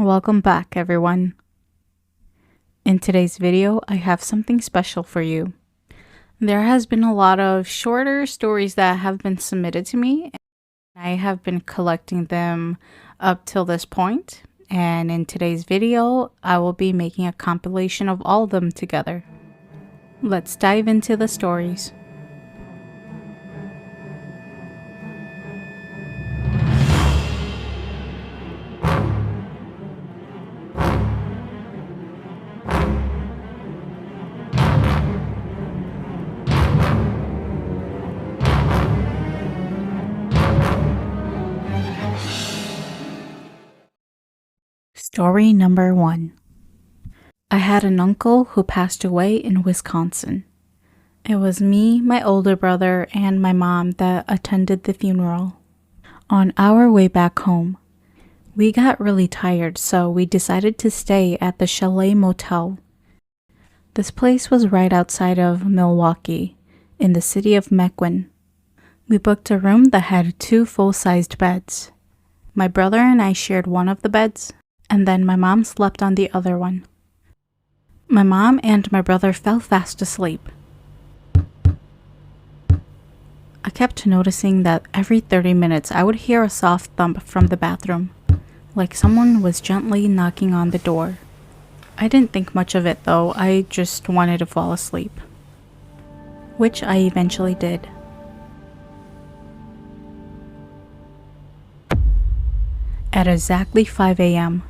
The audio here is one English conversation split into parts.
Welcome back, everyone. In today's video, I have something special for you. There has been a lot of shorter stories that have been submitted to me. I have been collecting them up till this point, and in today's video, I will be making a compilation of all of them together. Let's dive into the stories. Story number 1. I had an uncle who passed away in Wisconsin. It was me, my older brother, and my mom that attended the funeral. On our way back home, we got really tired, so we decided to stay at the Chalet Motel. This place was right outside of Milwaukee, in the city of Mequon. We booked a room that had 2 full-sized beds. My brother and I shared one of the beds, and then my mom slept on the other one. My mom and my brother fell fast asleep. I kept noticing that every 30 minutes I would hear a soft thump from the bathroom, like someone was gently knocking on the door. I didn't think much of it though, I just wanted to fall asleep, which I eventually did. At exactly 5 a.m.,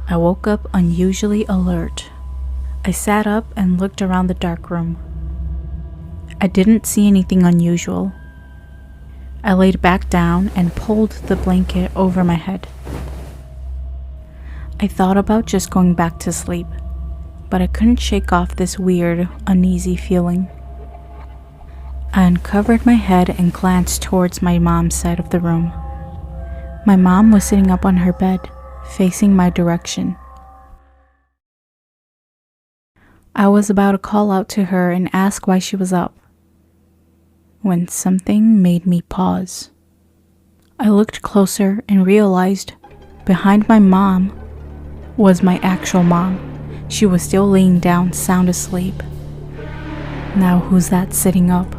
I woke up unusually alert. I sat up and looked around the dark room. I didn't see anything unusual. I laid back down and pulled the blanket over my head. I thought about just going back to sleep, but I couldn't shake off this weird, uneasy feeling. I uncovered my head and glanced towards my mom's side of the room. My mom was sitting up on her bed, facing my direction. I was about to call out to her and ask why she was up, when something made me pause. I looked closer and realized behind my mom was my actual mom. She was still laying down, sound asleep. Now who's that sitting up?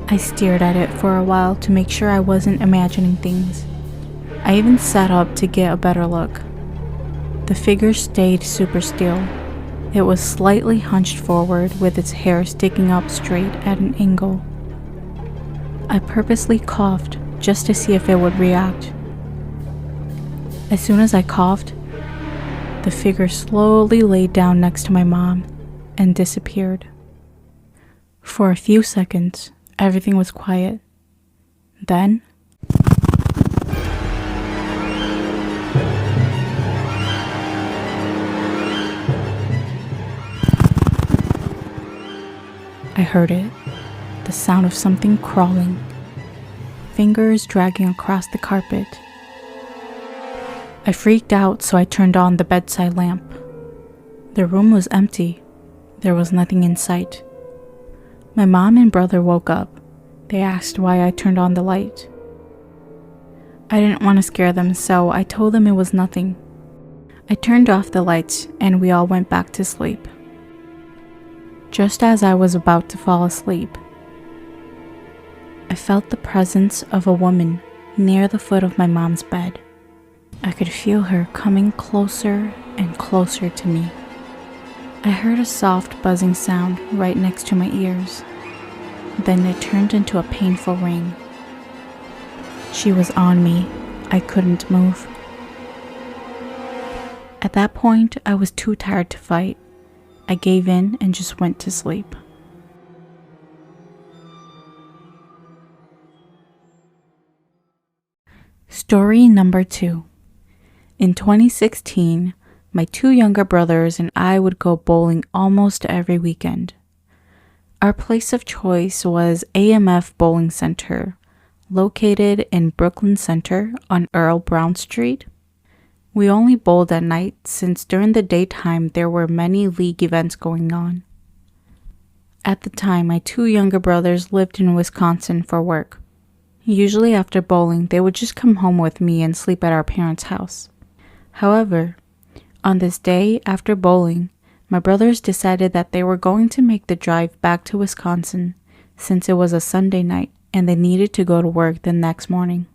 I stared at it for a while to make sure I wasn't imagining things. I even sat up to get a better look. The figure stayed super still. It was slightly hunched forward with its hair sticking up straight at an angle. I purposely coughed just to see if it would react. As soon as I coughed, the figure slowly laid down next to my mom and disappeared. For a few seconds, everything was quiet. Then, I heard it, the sound of something crawling, fingers dragging across the carpet. I freaked out, so I turned on the bedside lamp. The room was empty. There was nothing in sight. My mom and brother woke up. They asked why I turned on the light. I didn't want to scare them, so I told them it was nothing. I turned off the lights, and we all went back to sleep. Just as I was about to fall asleep, I felt the presence of a woman near the foot of my mom's bed. I could feel her coming closer and closer to me. I heard a soft buzzing sound right next to my ears. Then it turned into a painful ring. She was on me. I couldn't move. At that point, I was too tired to fight. I gave in and just went to sleep. Story number 2. In 2016, my 2 younger brothers and I would go bowling almost every weekend. Our place of choice was AMF Bowling Center, located in Brooklyn Center on Earl Brown Street. We only bowled at night since during the daytime there were many league events going on. At the time, my 2 younger brothers lived in Wisconsin for work. Usually after bowling, they would just come home with me and sleep at our parents' house. However, on this day after bowling, my brothers decided that they were going to make the drive back to Wisconsin since it was a Sunday night and they needed to go to work the next morning.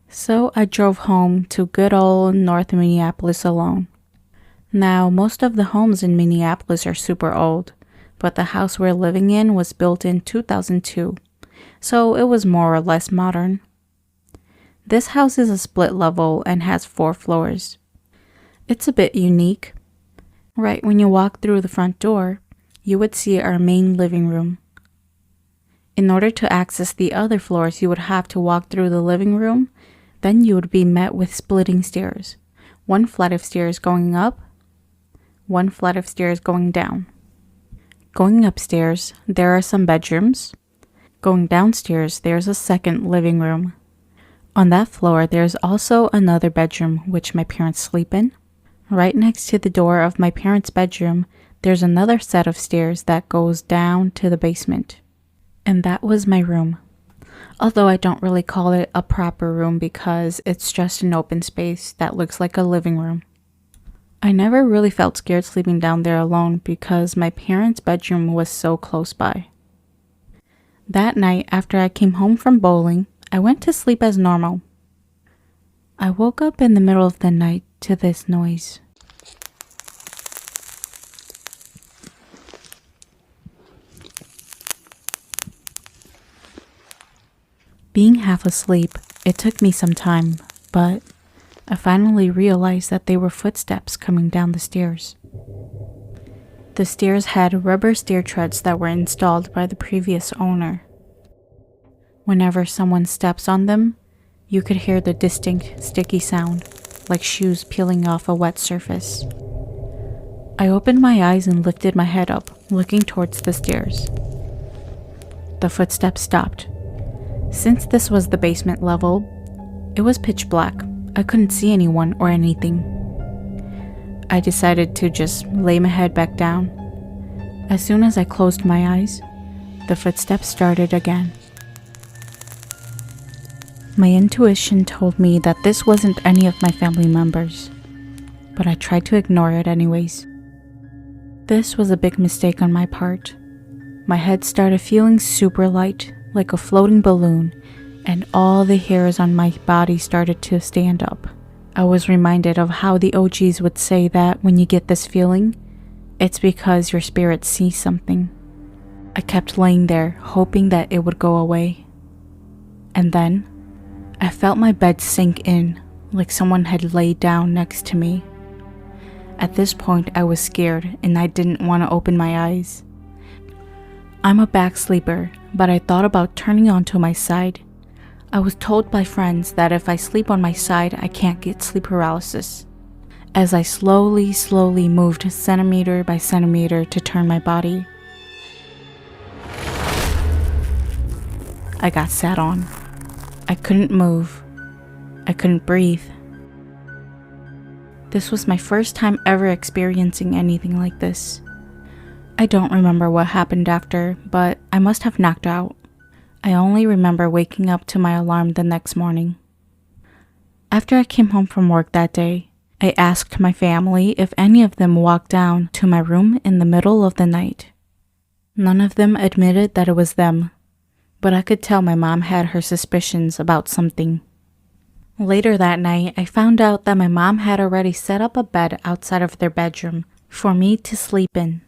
So I drove home to good old North Minneapolis alone. Now, most of the homes in Minneapolis are super old, but the house we're living in was built in 2002, so it was more or less modern. This house is a split level and has 4 floors. It's a bit unique. Right when you walk through the front door, you would see our main living room. In order to access the other floors, you would have to walk through the living room. Then you would be met with splitting stairs. 1 flight of stairs going up, 1 flight of stairs going down. Going upstairs, there are some bedrooms. Going downstairs, there's a second living room. On that floor, there's also another bedroom which my parents sleep in. Right next to the door of my parents' bedroom, there's another set of stairs that goes down to the basement. And that was my room. Although I don't really call it a proper room because it's just an open space that looks like a living room. I never really felt scared sleeping down there alone because my parents' bedroom was so close by. That night, after I came home from bowling, I went to sleep as normal. I woke up in the middle of the night to this noise. Being half asleep, it took me some time, but I finally realized that they were footsteps coming down the stairs. The stairs had rubber stair treads that were installed by the previous owner. Whenever someone steps on them, you could hear the distinct sticky sound, like shoes peeling off a wet surface. I opened my eyes and lifted my head up, looking towards the stairs. The footsteps stopped. Since this was the basement level, it was pitch black. I couldn't see anyone or anything. I decided to just lay my head back down. As soon as I closed my eyes, the footsteps started again. My intuition told me that this wasn't any of my family members, but I tried to ignore it anyways. This was a big mistake on my part. My head started feeling super light, like a floating balloon, and all the hairs on my body started to stand up. I was reminded of how the OGs would say that when you get this feeling, it's because your spirit sees something. I kept laying there, hoping that it would go away. And then, I felt my bed sink in, like someone had laid down next to me. At this point, I was scared and I didn't want to open my eyes. I'm a back sleeper, but I thought about turning onto my side. I was told by friends that if I sleep on my side, I can't get sleep paralysis. As I slowly moved centimeter by centimeter to turn my body, I got sat on. I couldn't move. I couldn't breathe. This was my first time ever experiencing anything like this. I don't remember what happened after, but I must have knocked out. I only remember waking up to my alarm the next morning. After I came home from work that day, I asked my family if any of them walked down to my room in the middle of the night. None of them admitted that it was them, but I could tell my mom had her suspicions about something. Later that night, I found out that my mom had already set up a bed outside of their bedroom for me to sleep in.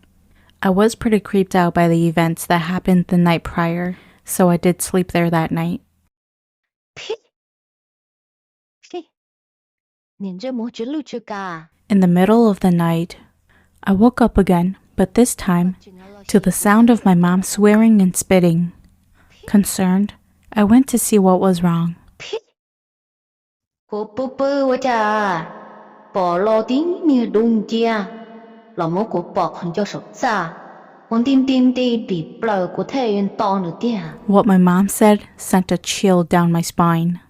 I was pretty creeped out by the events that happened the night prior, so I did sleep there that night. 你这么直路去嘎 In the middle of the night, I woke up again, but this time, to the sound of my mom swearing and spitting. Concerned, I went to see what was wrong. 我不不我家保老丁你东家老母我保很叫手咋我丁丁的比不了我太原当了点 What my mom said sent a chill down my spine.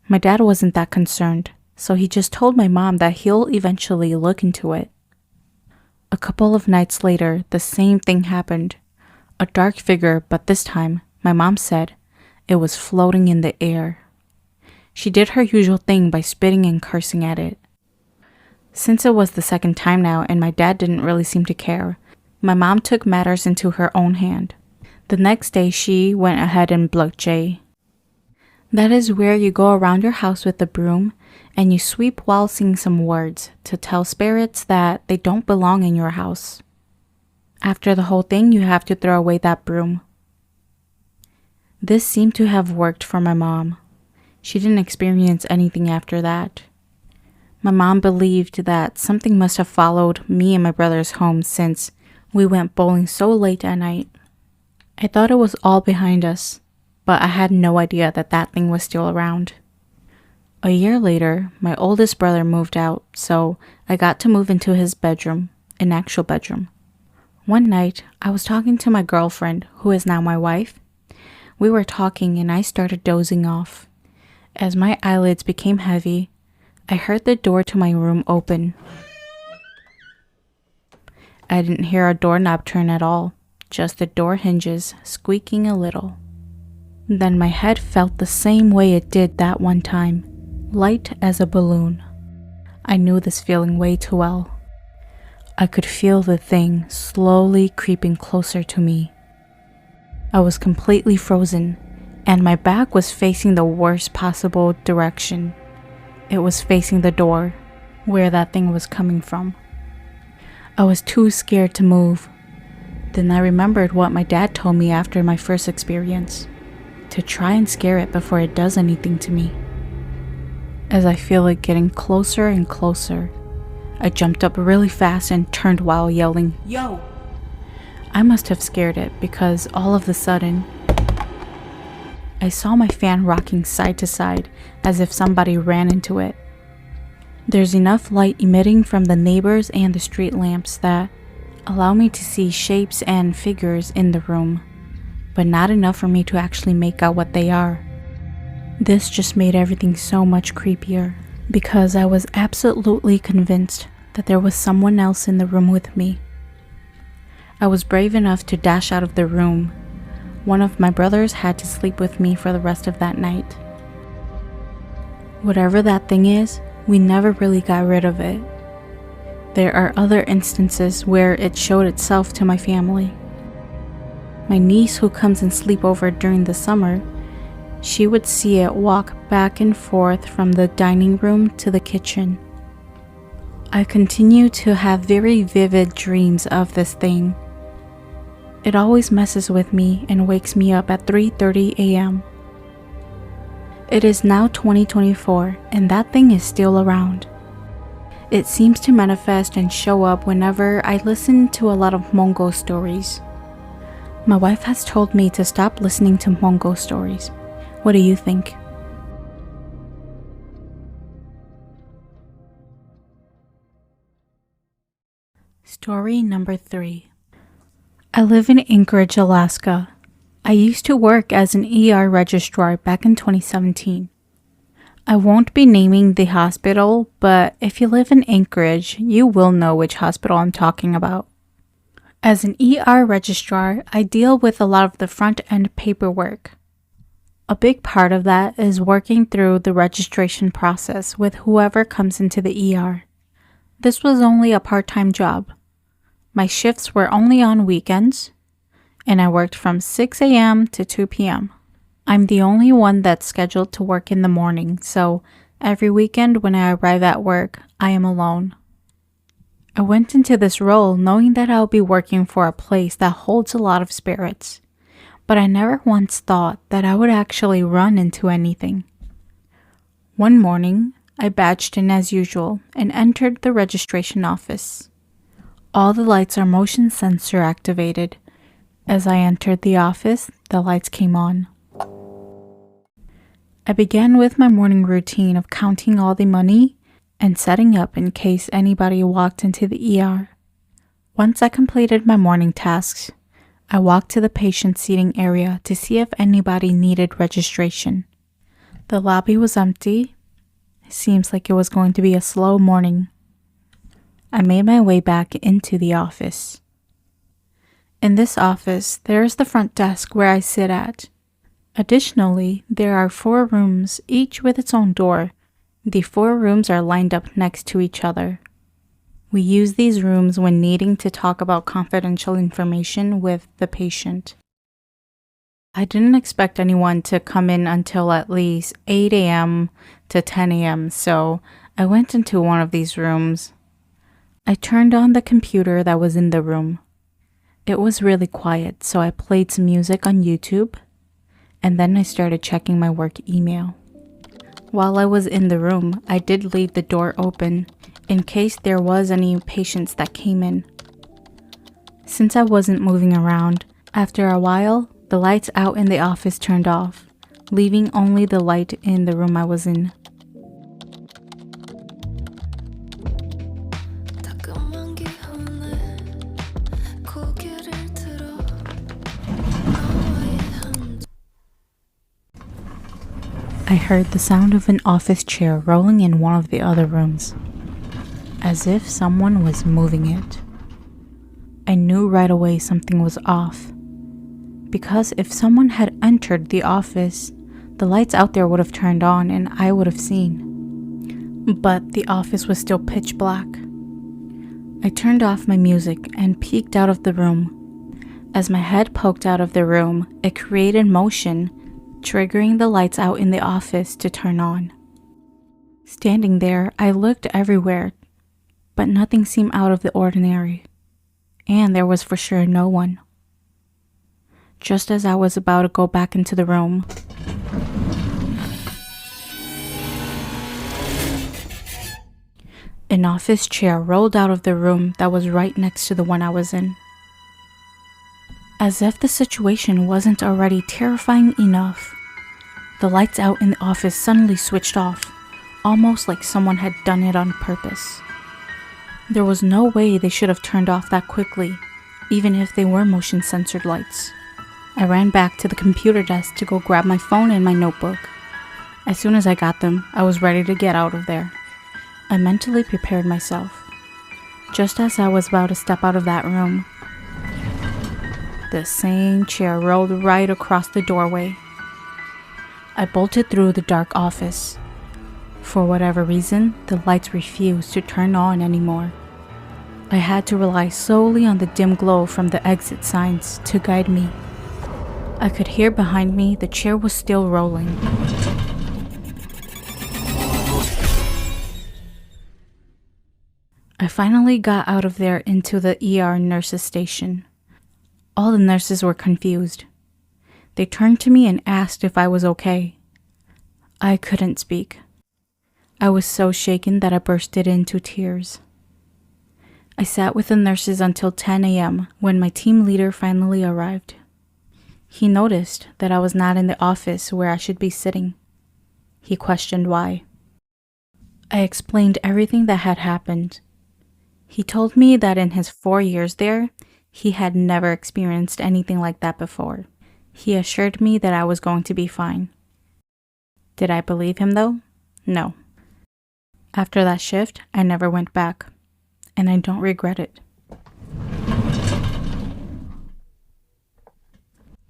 My dad wasn't that concerned, so he just told my mom that he'll eventually look into it. A couple of nights later, the same thing happened. A dark figure, but this time, my mom said, it was floating in the air. She did her usual thing by spitting and cursing at it. Since it was the second time now and my dad didn't really seem to care, my mom took matters into her own hand. The next day, she went ahead and blocked Jay. That is where you go around your house with a broom and you sweep while singing some words to tell spirits that they don't belong in your house. After the whole thing, you have to throw away that broom. This seemed to have worked for my mom. She didn't experience anything after that. My mom believed that something must have followed me and my brothers home since we went bowling so late at night. I thought it was all behind us, but I had no idea that that thing was still around. A year later, my oldest brother moved out, so I got to move into his bedroom, an actual bedroom. One night, I was talking to my girlfriend, who is now my wife. We were talking and I started dozing off. As my eyelids became heavy, I heard the door to my room open. I didn't hear a doorknob turn at all, just the door hinges squeaking a little. Then my head felt the same way it did that one time, light as a balloon. I knew this feeling way too well. I could feel the thing slowly creeping closer to me. I was completely frozen, and my back was facing the worst possible direction. It was facing the door, where that thing was coming from. I was too scared to move. Then I remembered what my dad told me after my first experience, to try and scare it before it does anything to me. As I feel it getting closer and closer, I jumped up really fast and turned while yelling, "Yo!" I must have scared it because all of a sudden, I saw my fan rocking side to side as if somebody ran into it. There's enough light emitting from the neighbors and the street lamps that allow me to see shapes and figures in the room, but not enough for me to actually make out what they are. This just made everything so much creepier because I was absolutely convinced that there was someone else in the room with me. I was brave enough to dash out of the room. One of my brothers had to sleep with me for the rest of that night. Whatever that thing is, we never really got rid of it. There are other instances where it showed itself to my family. My niece, who comes and sleep over during the summer, she would see it walk back and forth from the dining room to the kitchen. I continue to have very vivid dreams of this thing. It always messes with me and wakes me up at 3:30 a.m. It is now 2024 and that thing is still around. It seems to manifest and show up whenever I listen to a lot of Hmong stories. My wife has told me to stop listening to Hmong stories. What do you think? Story number 3. I live in Anchorage, Alaska. I used to work as an ER registrar back in 2017. I won't be naming the hospital, but if you live in Anchorage, you will know which hospital I'm talking about. As an ER registrar, I deal with a lot of the front-end paperwork. A big part of that is working through the registration process with whoever comes into the ER. This was only a part-time job. My shifts were only on weekends, and I worked from 6 a.m. to 2 p.m. I'm the only one that's scheduled to work in the morning, so every weekend when I arrive at work, I am alone. I went into this role knowing that I'll be working for a place that holds a lot of spirits, but I never once thought that I would actually run into anything. One morning, I badged in as usual and entered the registration office. All the lights are motion sensor activated. As I entered the office, the lights came on. I began with my morning routine of counting all the money and setting up in case anybody walked into the ER. Once I completed my morning tasks, I walked to the patient seating area to see if anybody needed registration. The lobby was empty. It seems like it was going to be a slow morning. I made my way back into the office. In this office, there is the front desk where I sit at. Additionally, there are 4 rooms, each with its own door. The 4 rooms are lined up next to each other. We use these rooms when needing to talk about confidential information with the patient. I didn't expect anyone to come in until at least 8 a.m. to 10 a.m., so I went into one of these rooms. I turned on the computer that was in the room. It was really quiet, so I played some music on YouTube, and then I started checking my work email. While I was in the room, I did leave the door open in case there was any patients that came in. Since I wasn't moving around, after a while, the lights out in the office turned off, leaving only the light in the room I was in. I heard the sound of an office chair rolling in one of the other rooms, as if someone was moving it. I knew right away something was off, because if someone had entered the office, the lights out there would have turned on and I would have seen. But the office was still pitch black. I turned off my music and peeked out of the room. As my head poked out of the room, it created motion, triggering the lights out in the office to turn on. Standing there, I looked everywhere, but nothing seemed out of the ordinary, and there was for sure no one. Just as I was about to go back into the room, an office chair rolled out of the room that was right next to the one I was in. As if the situation wasn't already terrifying enough, the lights out in the office suddenly switched off, almost like someone had done it on purpose. There was no way they should have turned off that quickly, even if they were motion-censored lights. I ran back to the computer desk to go grab my phone and my notebook. As soon as I got them, I was ready to get out of there. I mentally prepared myself. Just as I was about to step out of that room, the same chair rolled right across the doorway. I bolted through the dark office. For whatever reason, the lights refused to turn on anymore. I had to rely solely on the dim glow from the exit signs to guide me. I could hear behind me the chair was still rolling. I finally got out of there into the ER nurses station. All the nurses were confused. They turned to me and asked if I was okay. I couldn't speak. I was so shaken that I bursted into tears. I sat with the nurses until 10 a.m. when my team leader finally arrived. He noticed that I was not in the office where I should be sitting. He questioned why. I explained everything that had happened. He told me that in his 4 years there, he had never experienced anything like that before. He assured me that I was going to be fine. Did I believe him though? No. After that shift, I never went back, and I don't regret it.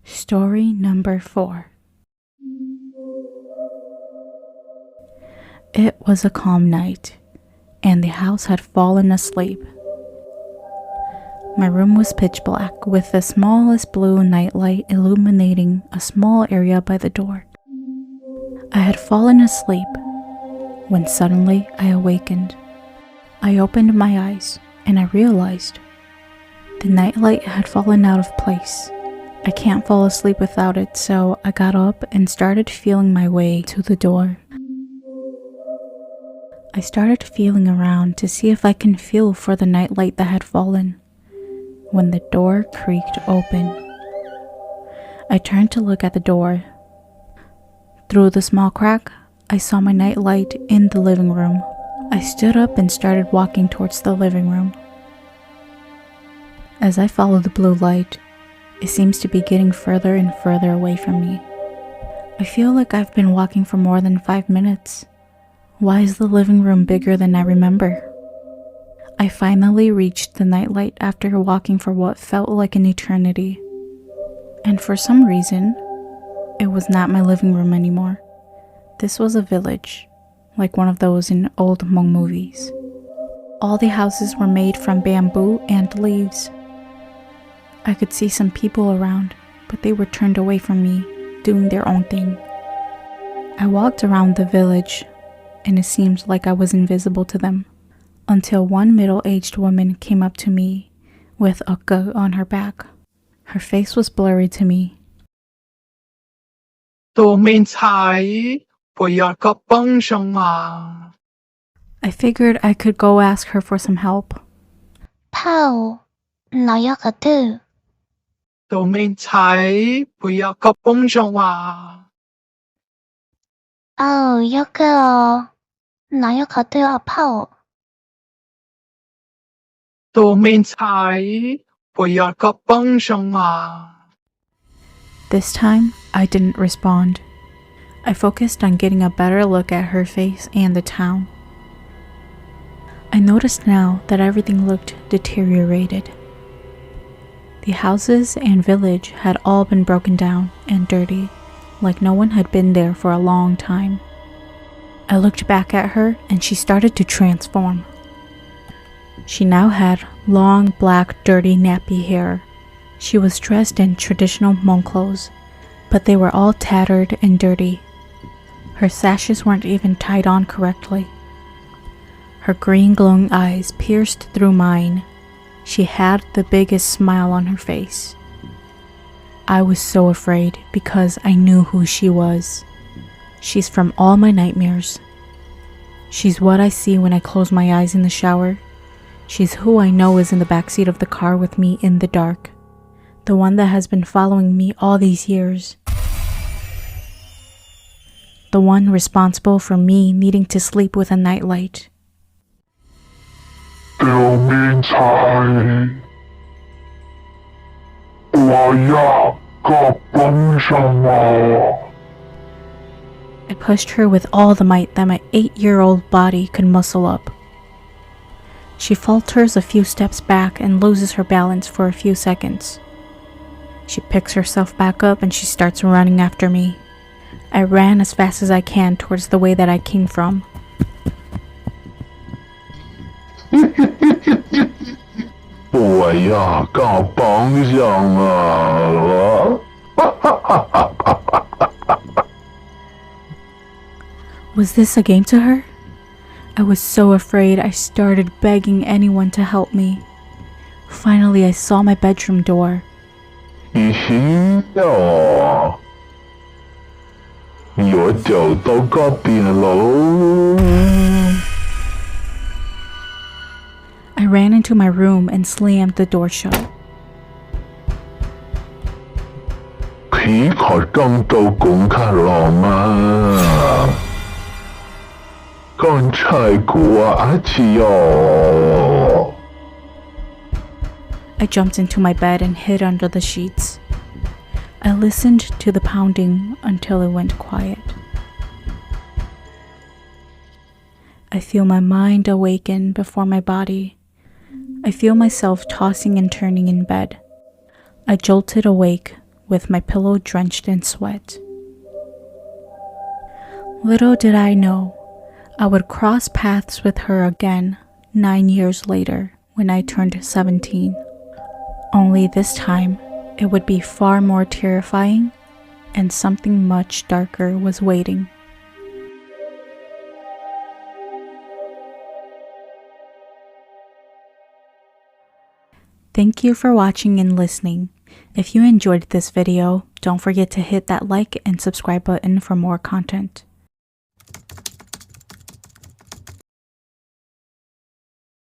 Story number 4. It was a calm night, and the house had fallen asleep. My room was pitch black, with the smallest blue nightlight illuminating a small area by the door. I had fallen asleep when suddenly I awakened. I opened my eyes and I realized the nightlight had fallen out of place. I can't fall asleep without it, so I got up and started feeling my way to the door. I started feeling around to see if I can feel for the nightlight that had fallen, when the door creaked open. I turned to look at the door. Through the small crack, I saw my nightlight in the living room. I stood up and started walking towards the living room. As I followed the blue light, it seems to be getting further and further away from me. I feel like I've been walking for more than 5 minutes. Why is the living room bigger than I remember? I finally reached the nightlight after walking for what felt like an eternity. And for some reason, it was not my living room anymore. This was a village, like one of those in old Hmong movies. All the houses were made from bamboo and leaves. I could see some people around, but they were turned away from me, doing their own thing. I walked around the village, and it seemed like I was invisible to them, until one middle-aged woman came up to me with a gu on her back. Her face was blurry to me. 都没菜，不要个帮上忙。 I figured I could go ask her for some help. Pao, nó yo cả tư. 都没菜，不要个帮上忙。 Yo cơ, nó yo cả tư à Pao. 都没菜，不要个帮上忙。 This time, I didn't respond. I focused on getting a better look at her face and the town. I noticed now that everything looked deteriorated. The houses and village had all been broken down and dirty, like no one had been there for a long time. I looked back at her and she started to transform. She now had long, black, dirty, nappy hair. She was dressed in traditional Hmong clothes, but they were all tattered and dirty. Her sashes weren't even tied on correctly. Her green glowing eyes pierced through mine. She had the biggest smile on her face. I was so afraid because I knew who she was. She's from all my nightmares. She's what I see when I close my eyes in the shower. She's who I know is in the backseat of the car with me in the dark. The one that has been following me all these years. The one responsible for me needing to sleep with a nightlight. 表面菜，我要个帮上忙。 I pushed her with all the might that my 8-year-old body could muscle up. She falters a few steps back and loses her balance for a few seconds. She picks herself back up and she starts running after me. I ran as fast as I can towards the way that I came from. 我要个帮上啊！ Was this a game to her? I was so afraid I started begging anyone to help me. Finally, I saw my bedroom door. 你行呀，我就到嗰邊咯。 I ran into my room and slammed the door shut. 佢可當做功課了嗎？剛才過阿次喲。 I jumped into my bed and hid under the sheets. I listened to the pounding until it went quiet. I feel my mind awaken before my body. I feel myself tossing and turning in bed. I jolted awake with my pillow drenched in sweat. Little did I know, I would cross paths with her again 9 years later when I turned 17. Only this time, it would be far more terrifying, and something much darker was waiting. Thank you for watching and listening. If you enjoyed this video, don't forget to hit that like and subscribe button for more content.